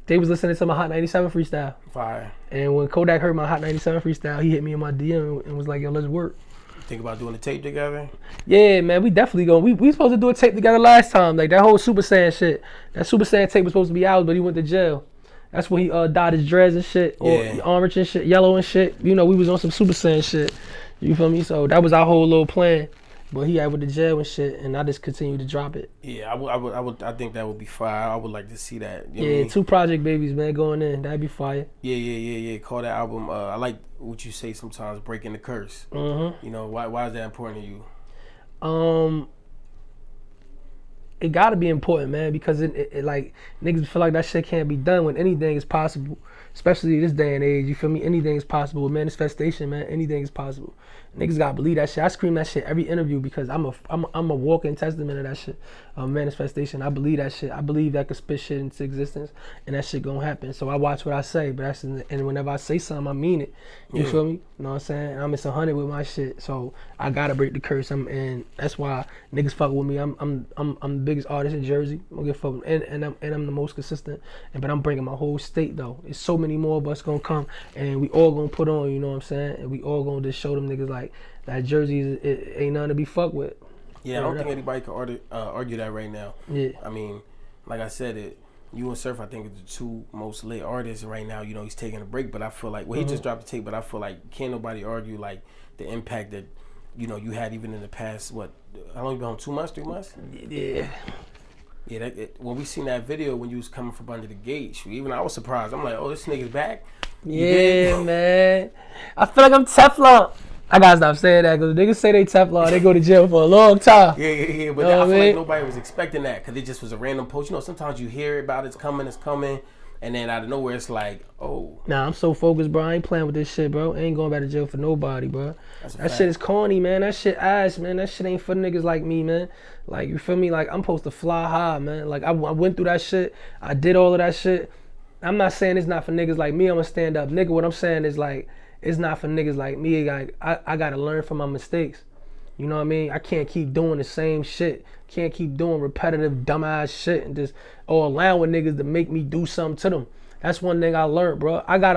Speaker 3: They was listening to my Hot 97 freestyle.
Speaker 2: Fire.
Speaker 3: And when Kodak heard my Hot 97 freestyle, he hit me in my DM and was like, yo, let's work.
Speaker 2: Think about doing the tape together?
Speaker 3: Yeah, man, we definitely go. We supposed to do a tape together last time. Like that whole Super Saiyan shit. That Super Saiyan tape was supposed to be ours, but he went to jail. That's when he dyed his dreads and shit, or orange and shit, yellow and shit. You know, we was on some Super Saiyan shit. You feel me? So that was our whole little plan. But he had with the jail and shit, and I just continued to drop it.
Speaker 2: Yeah, I think that would be fire. I would like to see that. You know what I mean?
Speaker 3: 2 project babies, man, going in. That'd be fire.
Speaker 2: Yeah. Call that album. I like what you say sometimes, breaking the curse.
Speaker 3: Mm-hmm.
Speaker 2: You know, why is that important to you?
Speaker 3: It gotta be important, man, because it like niggas feel like that shit can't be done when anything is possible. Especially this day and age, you feel me? Anything is possible. With manifestation, man, anything is possible. Niggas gotta believe that shit. I scream that shit every interview because I'm a walking testament of that shit. Manifestation. I believe that shit. I believe that could spit shit into existence, and that shit gonna happen. So I watch what I say, but and whenever I say something, I mean it. You feel me? You know what I'm saying? I'm 100 with my shit, so I gotta break the curse. And that's why niggas fuck with me. I'm the biggest artist in Jersey. I don't give a fuck. And I'm the most consistent. But I'm bringing my whole state though. It's so many more of us gonna come, and we all gonna put on. You know what I'm saying? And we all gonna just show them niggas like that Jersey it ain't nothing to be fucked with.
Speaker 2: Yeah, I don't think anybody can argue that right now.
Speaker 3: Yeah.
Speaker 2: I mean, like I said, you and Surf, I think, are the 2 most lit artists right now. You know, he's taking a break, but I feel like, he just dropped the tape, but I feel like can't nobody argue like the impact that, you know, you had even in the past, how long you been on, 2 months, 3 months?
Speaker 3: Yeah.
Speaker 2: Yeah, when we seen that video when you was coming from under the gate, even I was surprised. I'm like, oh, this nigga's back?
Speaker 3: Yeah, man. I feel like I'm Teflon. I gotta stop saying that because niggas say they Teflon, they go to jail for a long time.
Speaker 2: Yeah. But I feel like nobody was expecting that because it just was a random post. You know, sometimes you hear about it's coming, and then out of nowhere it's like, oh.
Speaker 3: Nah, I'm so focused, bro. I ain't playing with this shit, bro. I ain't going back to jail for nobody, bro. That shit is corny, man. That shit ass, man. That shit ain't for niggas like me, man. Like, you feel me? Like, I'm supposed to fly high, man. Like, I went through that shit. I did all of that shit. I'm not saying it's not for niggas like me. I'm a stand up nigga. What I'm saying is, like, it's not for niggas like me. Like, I gotta learn from my mistakes. You know what I mean? I can't keep doing the same shit. Can't keep doing repetitive dumbass shit and just allowing niggas to make me do something to them. That's one thing I learned, bro. I had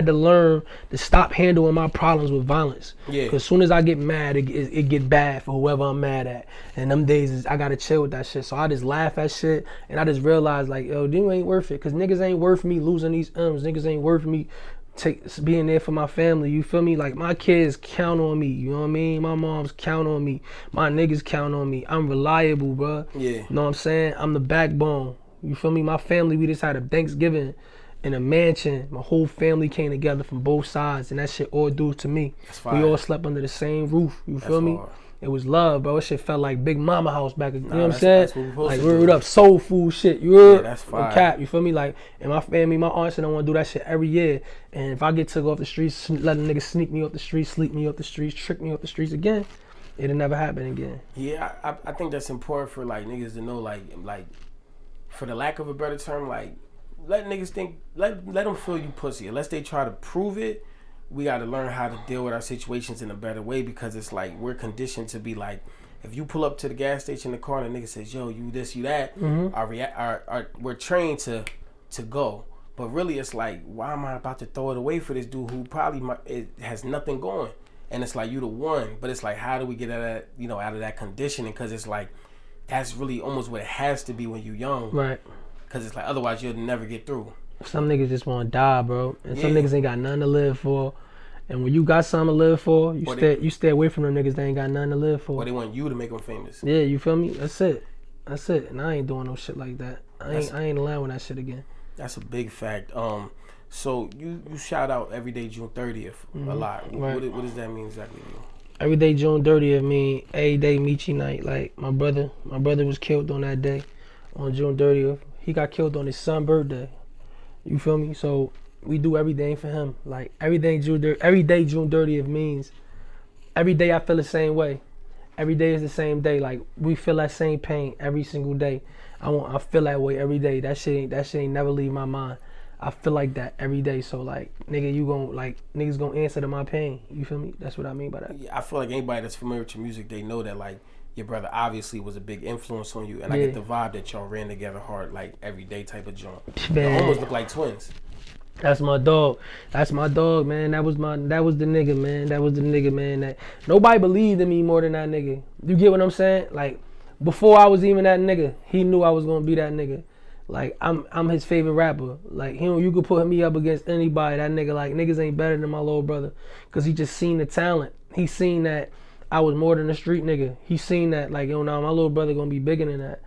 Speaker 3: to learn to stop handling my problems with violence. Yeah. Because as soon as I get mad, it get bad for whoever I'm mad at. And them days, I gotta chill with that shit. So I just laugh at shit, and I just realize, like, yo, you ain't worth it. Because niggas ain't worth me losing these M's. Niggas ain't worth me being there for my family. You feel me? Like, my kids count on me. You know what I mean? My moms count on me. My niggas count on me. I'm reliable, bro. Yeah. You know what I'm saying? I'm the backbone. You feel me? My family, we just had a Thanksgiving in a mansion. My whole family came together from both sides, and that shit all due to me. We all slept under the same roof. You feel me? Hard. It was love, bro. That shit felt like Big Mama house back. You know what I'm saying? Like, word up, soul food shit. You heard? Yeah, that's fire. Cap, you feel me? Like, and my family, my aunts, don't want to do that shit every year. And if I get took off the streets, let a nigga sneak me off the streets, sleep me off the streets, trick me off the streets again, it'll never happen again.
Speaker 2: Yeah, I think that's important for like niggas to know, like for the lack of a better term, like let niggas think, let them feel you pussy. Unless they try to prove it, we got to learn how to deal with our situations in a better way, because it's like we're conditioned to be like, if you pull up to the gas station in the car and the nigga says, yo, you this, you that, we're trained to go. But really, it's like, why am I about to throw it away for this dude who probably it has nothing going? And it's like, you the one. But it's like, how do we get out of that, out of that conditioning? Because it's like, that's really almost what it has to be when you're young.
Speaker 3: Right.
Speaker 2: Because it's like, otherwise you'll never get through.
Speaker 3: Some niggas just want to die, bro. And some niggas ain't got nothing to live for. And when you got something to live for, you stay away from them niggas that ain't got nothing to live for.
Speaker 2: Or they want you to make them famous.
Speaker 3: Yeah, you feel me? That's it. And I ain't doing no shit like that. I ain't allowing that shit again.
Speaker 2: That's a big fact. So you shout out every day June 30th a lot. Right. What does that mean exactly to you?
Speaker 3: Every day June 30th mean every day Michi night. Like my brother was killed on that day, on June 30th. He got killed on his son's birthday. You feel me? So we do everything for him. Like every day June 30th means every day I feel the same way. Every day is the same day. Like we feel that same pain every single day. I feel that way every day. That shit ain't never leave my mind. I feel like that every day. So like, nigga, niggas gonna answer to my pain. You feel me? That's what I mean by that.
Speaker 2: Yeah, I feel like anybody that's familiar with your music, they know that like your brother obviously was a big influence on you, and I get the vibe that y'all ran together hard, like every day type of joint. Y'all almost look like twins.
Speaker 3: That's my dog. That's my dog, man. That was the nigga, man. That was the nigga, man. That nobody believed in me more than that nigga. You get what I'm saying? Like before I was even that nigga, he knew I was gonna be that nigga. Like I'm his favorite rapper. Like you could put me up against anybody. That nigga, like niggas ain't better than my little brother, cause he just seen the talent. He seen that I was more than a street nigga. He seen that like, yo, now my little brother gonna be bigger than that.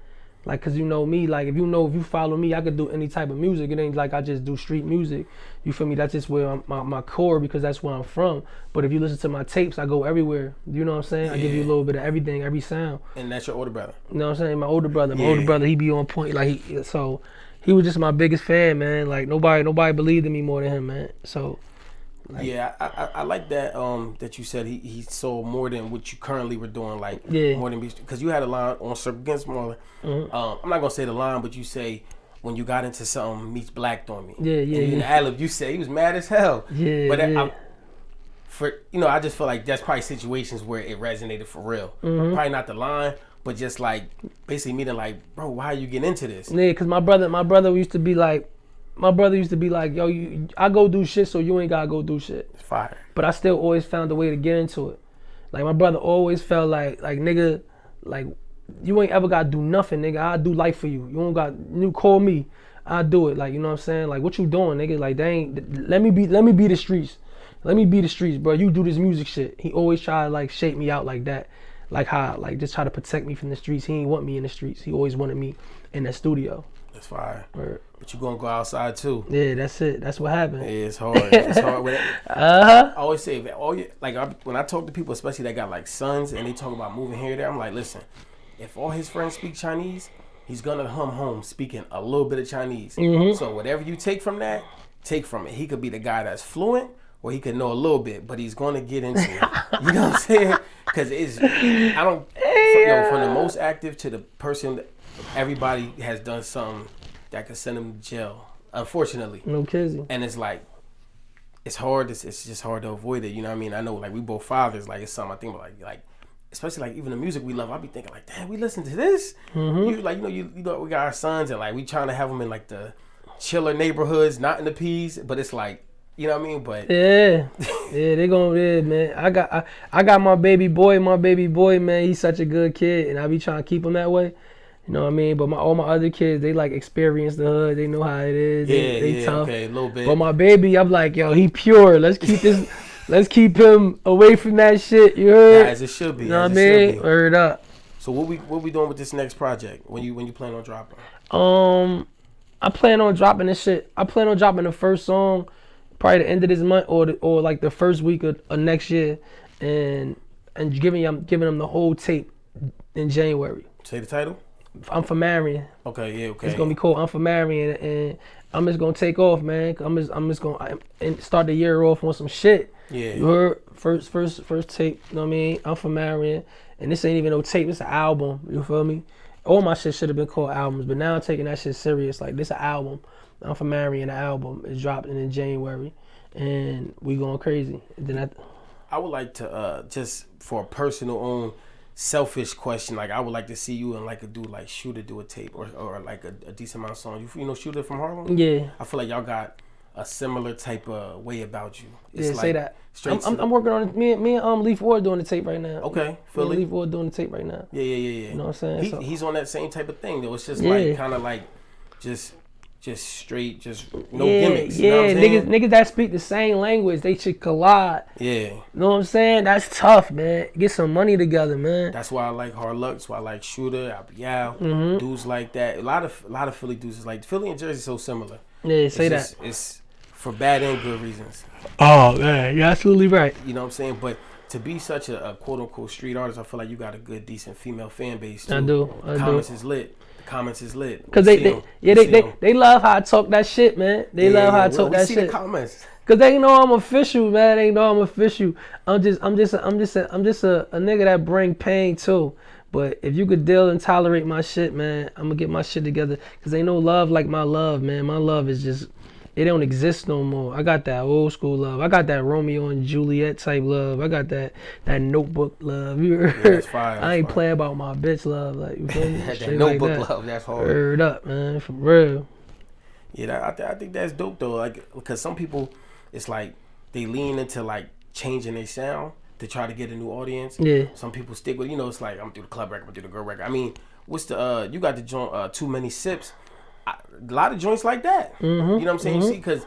Speaker 3: Like, cause you know me, like if you follow me, I could do any type of music. It ain't like I just do street music. You feel me? That's just where my core, because that's where I'm from. But if you listen to my tapes, I go everywhere. You know what I'm saying? Yeah. I give you a little bit of everything, every sound.
Speaker 2: And that's your older brother.
Speaker 3: You know what I'm saying? My older brother, he be on point. Like so he was just my biggest fan, man. Like nobody believed in me more than him, man. So. Like,
Speaker 2: yeah, I like that that you said he saw more than what you currently were doing, like more than, because you had a line on Circle Against Marlon. I'm not gonna say the line, but you say when you got into something, Meech blacked on me.
Speaker 3: Yeah.
Speaker 2: In the ad-lib, you say he was mad as hell.
Speaker 3: Yeah,
Speaker 2: but I just feel like that's probably situations where it resonated for real. Probably not the line, but just like basically meaning like, bro, why are you getting into this?
Speaker 3: Yeah, cause my brother used to be like. Yo, I go do shit, so you ain't gotta go do shit.
Speaker 2: It's fire.
Speaker 3: But I still always found a way to get into it. Like my brother always felt like nigga, like you ain't ever gotta do nothing, nigga. I'll do life for you. You call me, I'll do it. Like, you know what I'm saying? Like, what you doing, nigga? Like, let me be the streets. Let me be the streets, bro. You do this music shit. He always try to like shape me out like that. Like how, like just try to protect me from the streets. He ain't want me in the streets. He always wanted me in the studio.
Speaker 2: That's fire.
Speaker 3: Word.
Speaker 2: But you gonna go outside too.
Speaker 3: Yeah, that's it. That's what happened.
Speaker 2: Yeah, it's hard. It's hard. I always say, when I talk to people, especially that got like sons, and they talk about moving here and there, I'm like, listen, if all his friends speak Chinese, he's gonna hum home speaking a little bit of Chinese. So whatever you take from that, take from it. He could be the guy that's fluent, or he could know a little bit, but he's gonna get into it. You know what I'm saying? Because from the most active to the person, everybody has done something that could send him to jail, unfortunately.
Speaker 3: No kidding.
Speaker 2: And it's like, it's hard. It's just hard to avoid it. You know what I mean? I know, like, we both fathers. Like, it's something I think about, like, especially like even the music we love. I be thinking like, damn, we listen to this. You know, we got our sons, and like we trying to have them in like the chiller neighborhoods, not in the P's. But it's like, you know what I mean? But
Speaker 3: yeah, they gonna, man. I got my baby boy, man. He's such a good kid, and I be trying to keep him that way. You know what I mean? But all my other kids, they like experience the hood. They know how it is. They tough.
Speaker 2: Okay, a little bit.
Speaker 3: But my baby, I'm like, yo, he pure. Let's keep him away from that shit. You heard?
Speaker 2: Yeah, as it should be.
Speaker 3: You know what I mean? Word up.
Speaker 2: So what we doing with this next project? When you plan on dropping?
Speaker 3: I plan on dropping this shit. I plan on dropping the first song probably the end of this month or like the first week of next year, and giving them the whole tape in January.
Speaker 2: Say the title.
Speaker 3: I'm for Marion.
Speaker 2: Okay, yeah, okay.
Speaker 3: It's gonna be called I'm for Marion, and I'm just gonna take off, man. I'm just gonna start the year off on some shit.
Speaker 2: Yeah.
Speaker 3: You heard? First tape. You know what I mean? I'm for Marion, and this ain't even no tape. It's an album. You feel me? All my shit should have been called albums, but now I'm taking that shit serious. Like, this an album. I'm for Marion. The album is dropping in January, and we going crazy. And then
Speaker 2: I would like to just for a personal own selfish question, like I would like to see you and like a dude like Shooter do a tape or like a decent amount of songs. You know Shooter from Harlem?
Speaker 3: Yeah.
Speaker 2: I feel like y'all got a similar type of way about you. It's
Speaker 3: Yeah,
Speaker 2: like
Speaker 3: say that.
Speaker 2: Straight
Speaker 3: I'm working on it. Me and Leaf Ward doing the tape right now.
Speaker 2: Okay,
Speaker 3: Philly. Leaf Ward doing the tape right now.
Speaker 2: Yeah.
Speaker 3: You know what I'm saying?
Speaker 2: He's on that same type of thing though. It's just like kind of like just straight, just no gimmicks.
Speaker 3: Yeah,
Speaker 2: you know what I'm saying?
Speaker 3: niggas that speak the same language, they should collide.
Speaker 2: Yeah.
Speaker 3: You know what I'm saying? That's tough, man. Get some money together, man.
Speaker 2: That's why I like Hard Luck. That's why I like Shooter, Albee, dudes like that. A lot of Philly dudes is like Philly and Jersey so similar.
Speaker 3: Yeah, say that.
Speaker 2: It's for bad and good reasons.
Speaker 3: Oh man, you're absolutely right.
Speaker 2: You know what I'm saying? But to be such a quote unquote street artist, I feel like you got a good, decent female fan base too.
Speaker 3: I do.
Speaker 2: Comments is lit. Comments is lit.
Speaker 3: Cause they love how I talk that shit, man. They love how I talk that
Speaker 2: shit.
Speaker 3: shit.
Speaker 2: The comments.
Speaker 3: Cause they know I'm official, man. They know I'm official. I'm just a nigga that bring pain too. But if you could deal and tolerate my shit, man, I'm gonna get my shit together. Cause ain't no love like my love, man. My love is just, it don't exist no more. I got that old school love. I got that Romeo and Juliet type love. I got that Notebook love. You heard?
Speaker 2: Yeah, that's fire.
Speaker 3: I ain't playing about my bitch love. Like, you feel me?
Speaker 2: that Notebook like love, that's hard.
Speaker 3: Heard up, man, for real.
Speaker 2: Yeah, I think that's dope though. Like, because some people, it's like they lean into like changing their sound to try to get a new audience.
Speaker 3: Yeah.
Speaker 2: Some people stick with, it's like I'm through the club record, I'm through the girl record. I mean, what's the you got the joint Too Many Sips. A lot of joints like that. You know what I'm saying? You see, because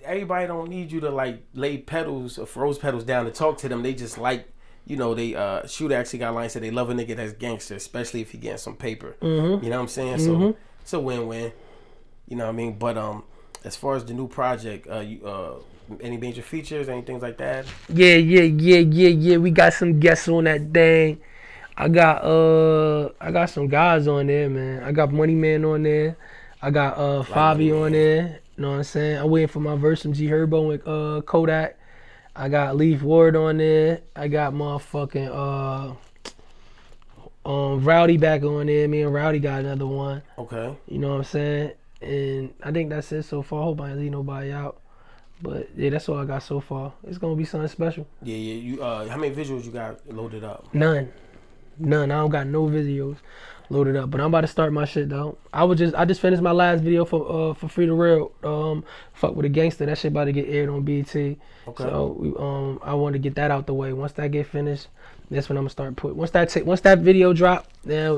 Speaker 2: everybody don't need you to like lay pedals or rose pedals down to talk to them. They just like, they Shooter actually got a line said they love a nigga that's gangster, especially if he getting some paper. You know what I'm saying? So it's a win-win. You know what I mean? But as far as the new project, any major features, anything like that?
Speaker 3: Yeah. We got some guests on that thing. I got some guys on there, man. I got Money Man on there. I got Fabi on there. You know what I'm saying? I'm waiting for my verse from G Herbo with Kodak. I got Leaf Ward on there. I got motherfucking Rowdy back on there. Me and Rowdy got another one.
Speaker 2: Okay.
Speaker 3: You know what I'm saying? And I think that's it so far. I hope I ain't leave nobody out. But yeah, that's all I got so far. It's gonna be something special.
Speaker 2: Yeah. You how many visuals you got loaded up?
Speaker 3: None. I don't got no videos loaded up, but I'm about to start my shit though. I just finished my last video for Free the Real. Fuck with a Gangster. That shit about to get aired on BET. Okay. So I want to get that out the way. Once that get finished, that's when I'm gonna start put. Once that video drop, now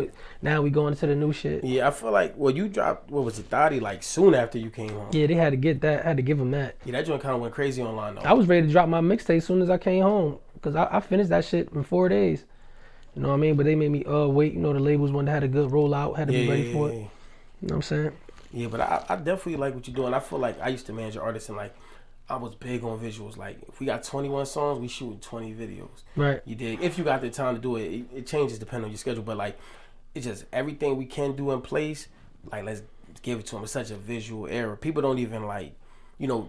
Speaker 3: we going into the new shit.
Speaker 2: Yeah, I feel like you dropped what was it, Thotty, like soon after you came home.
Speaker 3: Yeah, they had to get that. I had to give them that.
Speaker 2: Yeah, that joint kind of went crazy online though.
Speaker 3: I was ready to drop my mixtape as soon as I came home because I finished that shit in 4 days. You know what I mean? But they made me wait. The labels wanted to have a good rollout, had to be ready for it. You know what I'm saying? Yeah,
Speaker 2: but I definitely like what you're doing. I feel like I used to manage artists and like I was big on visuals. Like if we got 21 songs, we shoot 20 videos.
Speaker 3: Right.
Speaker 2: You dig? If you got the time to do it, it changes depending on your schedule. But like it's just everything we can do in place. Like let's give it to them. It's such a visual era. People don't even like,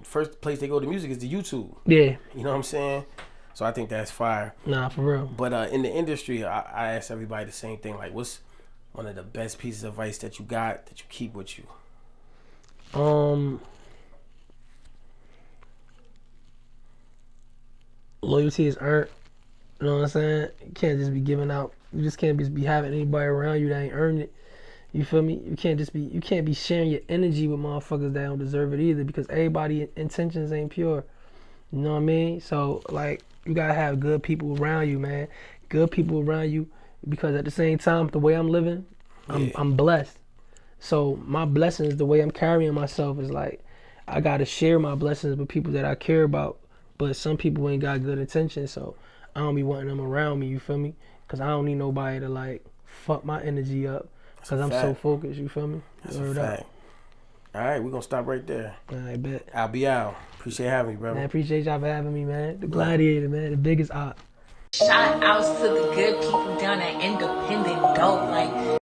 Speaker 2: first place they go to music is the YouTube.
Speaker 3: Yeah.
Speaker 2: You know what I'm saying? So I think that's fire.
Speaker 3: Nah, for real.
Speaker 2: But in the industry, I ask everybody the same thing. Like, what's one of the best pieces of advice that you got that you keep with you?
Speaker 3: Loyalty is earned. You know what I'm saying? You can't just be giving out. You just can't be having anybody around you that ain't earned it. You feel me? You can't be sharing your energy with motherfuckers that don't deserve it either because everybody's intentions ain't pure. You know what I mean? So like you gotta have good people around you, man. Good people around you because at the same time, the way I'm living, I'm blessed. So my blessings, the way I'm carrying myself is like I gotta share my blessings with people that I care about. But some people ain't got good intentions, so I don't be wanting them around me. You feel me? Cause I don't need nobody to like fuck my energy up. Cause I'm so focused. You feel me?
Speaker 2: That's a fact. All right, we're gonna stop right there.
Speaker 3: I bet.
Speaker 2: I'll be out. Appreciate having me, brother.
Speaker 3: Man, appreciate y'all for having me, man. The Gladiator, man, the biggest op.
Speaker 1: Shout outs to the good people down at Independent Dope. Like